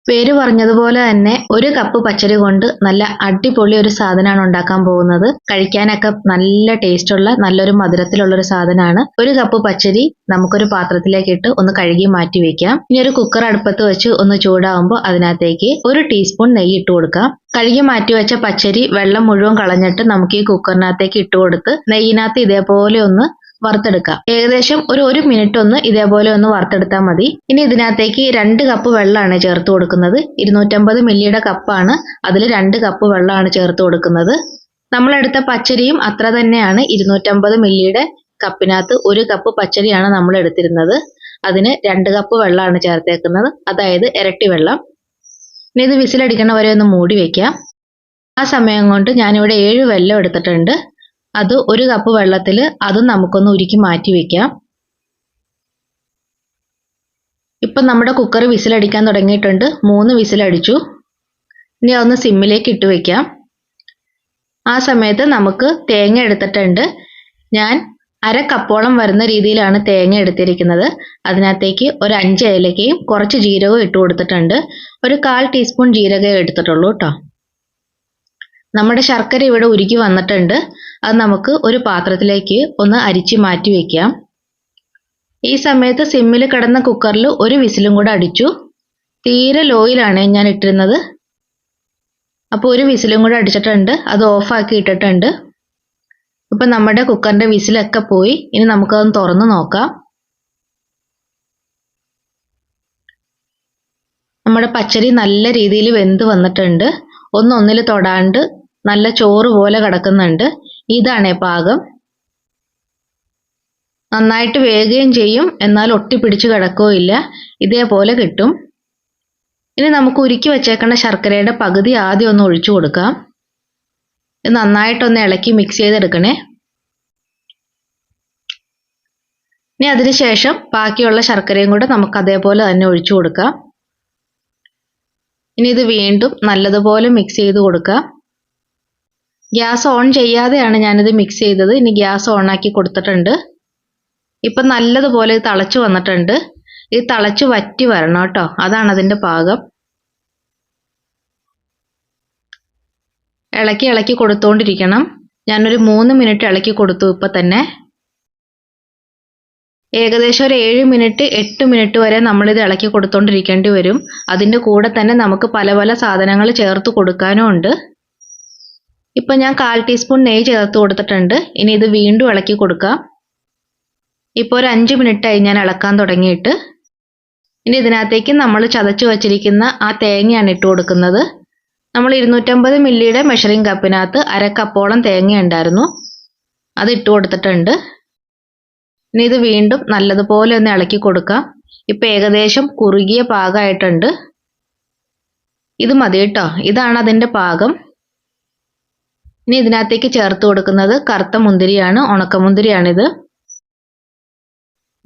പേര് പറഞ്ഞതുപോലെ തന്നെ ഒരു കപ്പ് പച്ചരി കൊണ്ട് നല്ല അടിപൊളി ഒരു സാധനമാണ് ഉണ്ടാക്കാൻ പോകുന്നത്. കഴിക്കാനൊക്കെ നല്ല ടേസ്റ്റുള്ള നല്ലൊരു മധുരത്തിലുള്ള ഒരു സാധനമാണ്. ഒരു കപ്പ് പച്ചരി നമുക്കൊരു പാത്രത്തിലേക്ക് ഇട്ട് ഒന്ന് കഴുകി മാറ്റി വെക്കാം. ഇനി ഒരു കുക്കർ അടുപ്പത്ത് വെച്ച് ഒന്ന് ചൂടാകുമ്പോൾ അതിനകത്തേക്ക് 1 ടീസ്പൂൺ നെയ്യ് ഇട്ട് കൊടുക്കാം. കഴുകി മാറ്റി വെച്ച പച്ചരി വെള്ളം മുഴുവൻ കളഞ്ഞിട്ട് നമുക്ക് ഈ കുക്കറിനകത്തേക്ക് ഇട്ട് കൊടുത്ത് നെയ്യിനകത്ത് ഇതേപോലെ ഒന്ന് വറുത്തെടുക്കാം. ഏകദേശം ഒരു മിനിറ്റ് ഒന്ന് ഇതേപോലെ ഒന്ന് വറുത്തെടുത്താൽ മതി. ഇനി ഇതിനകത്തേക്ക് 2 കപ്പ് വെള്ളമാണ് ചേർത്ത് കൊടുക്കുന്നത്. 250 മില്ലിയുടെ കപ്പാണ്, അതിൽ 2 കപ്പ് വെള്ളമാണ് ചേർത്ത് കൊടുക്കുന്നത്. നമ്മളെടുത്ത പച്ചരിയും അത്ര തന്നെയാണ്. 250 മില്ലിയുടെ കപ്പിനകത്ത് 1 കപ്പ് പച്ചരിയാണ് നമ്മൾ എടുത്തിരുന്നത്. അതിന് 2 കപ്പ് വെള്ളമാണ് ചേർത്തേക്കുന്നത്, അതായത് ഇരട്ടി വെള്ളം. ഇനി ഇത് വിസിലടിക്കണ വരെ ഒന്ന് മൂടി വെക്കാം. ആ സമയം കൊണ്ട് ഞാനിവിടെ 7 വെല്ലം എടുത്തിട്ടുണ്ട്. അത് 1 കപ്പ് വെള്ളത്തിൽ അതും നമുക്കൊന്ന് ഉരുക്കി മാറ്റി വെക്കാം. ഇപ്പം നമ്മുടെ കുക്കർ വിസിലടിക്കാൻ തുടങ്ങിയിട്ടുണ്ട്. 3 വിസിലടിച്ചു. ഇനി അതൊന്ന് സിമ്മിലേക്ക് ഇട്ട് വെക്കാം. ആ സമയത്ത് നമുക്ക് തേങ്ങ എടുത്തിട്ടുണ്ട്. ഞാൻ 1/2 കപ്പോളം വരുന്ന രീതിയിലാണ് തേങ്ങ എടുത്തിരിക്കുന്നത്. അതിനകത്തേക്ക് ഒരു 5 ഏലക്കയും കുറച്ച് ജീരകവും ഇട്ട് കൊടുത്തിട്ടുണ്ട്. ഒരു 1/4 ടീസ്പൂൺ ജീരകം എടുത്തിട്ടുള്ളൂ കേട്ടോ. നമ്മുടെ ശർക്കര ഇവിടെ ഉരുക്കി വന്നിട്ടുണ്ട്. അത് നമുക്ക് ഒരു പാത്രത്തിലേക്ക് ഒന്ന് അരിച്ച് മാറ്റി വെക്കാം. ഈ സമയത്ത് സിമ്മിൽ കിടന്ന കുക്കറിൽ 1 വിസിലും കൂടെ അടിച്ചു. തീരെ ലോയിലാണ് ഞാൻ ഇട്ടിരുന്നത്. അപ്പോൾ 1 വിസിലും കൂടെ അടിച്ചിട്ടുണ്ട്. അത് ഓഫാക്കി ഇട്ടിട്ടുണ്ട്. ഇപ്പം നമ്മുടെ കുക്കറിൻ്റെ വിസിലൊക്കെ പോയി. ഇനി നമുക്കതൊന്ന് തുറന്ന് നോക്കാം. നമ്മുടെ പച്ചരി നല്ല രീതിയിൽ വെന്ത് വന്നിട്ടുണ്ട്. ഒന്നിൽ തൊടാണ്ട് നല്ല ചോറ് പോലെ കിടക്കുന്നുണ്ട്. ഇതാണ് പാകം. നന്നായിട്ട് വേകുകയും ചെയ്യും, എന്നാൽ ഒട്ടിപ്പിടിച്ച് കിടക്കുകയില്ല. ഇതേപോലെ കിട്ടും. ഇനി നമുക്ക് ഉരുക്കി വെച്ചേക്കുന്ന ശർക്കരയുടെ പകുതി ആദ്യം ഒന്ന് ഒഴിച്ചു കൊടുക്കാം. ഇത് നന്നായിട്ടൊന്ന് ഇളക്കി മിക്സ് ചെയ്തെടുക്കണേ. ഇനി അതിനുശേഷം ബാക്കിയുള്ള ശർക്കരയും കൂടെ നമുക്ക് അതേപോലെ തന്നെ ഒഴിച്ചു കൊടുക്കാം. ഇനി ഇത് വീണ്ടും നല്ലതുപോലെ മിക്സ് ചെയ്ത് കൊടുക്കാം. ഗ്യാസ് ഓൺ ചെയ്യാതെയാണ് ഞാനിത് മിക്സ് ചെയ്തത്. ഇനി ഗ്യാസ് ഓണാക്കി കൊടുത്തിട്ടുണ്ട്. ഇപ്പം നല്ലതുപോലെ ഇത് തിളച്ച് വന്നിട്ടുണ്ട്. ഇത് തിളച്ച് വറ്റി വരണം കേട്ടോ, അതാണ് അതിൻ്റെ പാകം. ഇളക്കി കൊടുത്തുകൊണ്ടിരിക്കണം. ഞാനൊരു 3 മിനിറ്റ് ഇളക്കി കൊടുത്തു. ഇപ്പം തന്നെ ഏകദേശം ഒരു 7 മിനിറ്റ് 8 മിനിറ്റ് വരെ നമ്മളിത് ഇളക്കി കൊടുത്തുകൊണ്ടിരിക്കേണ്ടി വരും. അതിൻ്റെ കൂടെ തന്നെ നമുക്ക് പല പല സാധനങ്ങൾ ചേർത്ത് കൊടുക്കാനും ഉണ്ട്. ഇപ്പം ഞാൻ 1/4 ടീസ്പൂൺ നെയ്യ് ചേർത്ത് കൊടുത്തിട്ടുണ്ട്. ഇനി ഇത് വീണ്ടും ഇളക്കി കൊടുക്കാം. ഇപ്പോൾ ഒരു 5 മിനിറ്റായി ഞാൻ ഇളക്കാൻ തുടങ്ങിയിട്ട്. ഇനി ഇതിനകത്തേക്ക് നമ്മൾ ചതച്ച് വച്ചിരിക്കുന്ന ആ തേങ്ങയാണ് ഇട്ട് കൊടുക്കുന്നത്. നമ്മൾ 250 മില്ലിയുടെ മെഷറിംഗ് കപ്പിനകത്ത് 1/2 കപ്പോളം തേങ്ങ ഉണ്ടായിരുന്നു. അത് ഇട്ട് കൊടുത്തിട്ടുണ്ട്. ഇനി ഇത് വീണ്ടും നല്ലതുപോലെ ഒന്ന് ഇളക്കി കൊടുക്കാം. ഇപ്പം ഏകദേശം കുറുകിയ പാകമായിട്ടുണ്ട്. ഇത് മതി കേട്ടോ, ഇതാണ് അതിൻ്റെ പാകം. ഇനി ഇതിനകത്തേക്ക് ചേർത്ത് കൊടുക്കുന്നത് കറുത്ത മുന്തിരിയാണ്, ഉണക്കമുന്തിരിയാണിത്.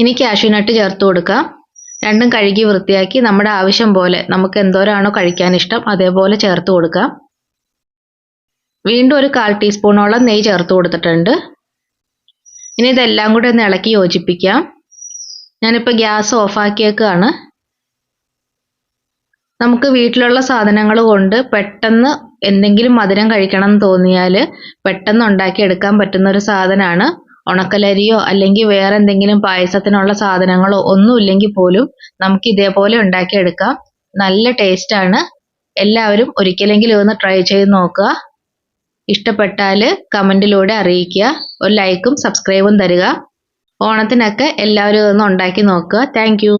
ഇനി കാഷ്യൂനട്ട് ചേർത്ത് കൊടുക്കാം. രണ്ടും കഴുകി വൃത്തിയാക്കി നമ്മുടെ ആവശ്യം പോലെ നമുക്ക് എന്തോരാണോ കഴിക്കാൻ ഇഷ്ടം അതേപോലെ ചേർത്ത് കൊടുക്കാം. വീണ്ടും ഒരു 1/4 ടീസ്പൂണോളം നെയ്യ് ചേർത്ത് കൊടുത്തിട്ടുണ്ട്. ഇനി ഇതെല്ലാം കൂടെ ഒന്ന് ഇളക്കി യോജിപ്പിക്കാം. ഞാനിപ്പോൾ ഗ്യാസ് ഓഫാക്കിയേക്കാണ്. നമുക്ക് വീട്ടിലുള്ള സാധനങ്ങൾ കൊണ്ട് പെട്ടെന്ന് എന്തെങ്കിലും മധുരം കഴിക്കണം എന്ന് തോന്നിയാൽ പെട്ടെന്ന് ഉണ്ടാക്കിയെടുക്കാൻ പറ്റുന്ന ഒരു സാധനമാണ്. ഉണക്കലരിയോ അല്ലെങ്കിൽ വേറെ എന്തെങ്കിലും പായസത്തിനുള്ള സാധനങ്ങളോ ഒന്നുമില്ലെങ്കിൽ പോലും നമുക്ക് ഇതേപോലെ ഉണ്ടാക്കിയെടുക്കാം. നല്ല ടേസ്റ്റാണ്. എല്ലാവരും ഒരിക്കലെങ്കിലും ഒന്ന് ട്രൈ ചെയ്ത് നോക്കുക. ഇഷ്ടപ്പെട്ടാൽ കമൻറ്റിലൂടെ അറിയിക്കുക. ഒരു ലൈക്കും സബ്സ്ക്രൈബും തരിക. ഓണത്തിനൊക്കെ എല്ലാവരും ഇതൊന്ന് ഉണ്ടാക്കി നോക്കുക. Thank you.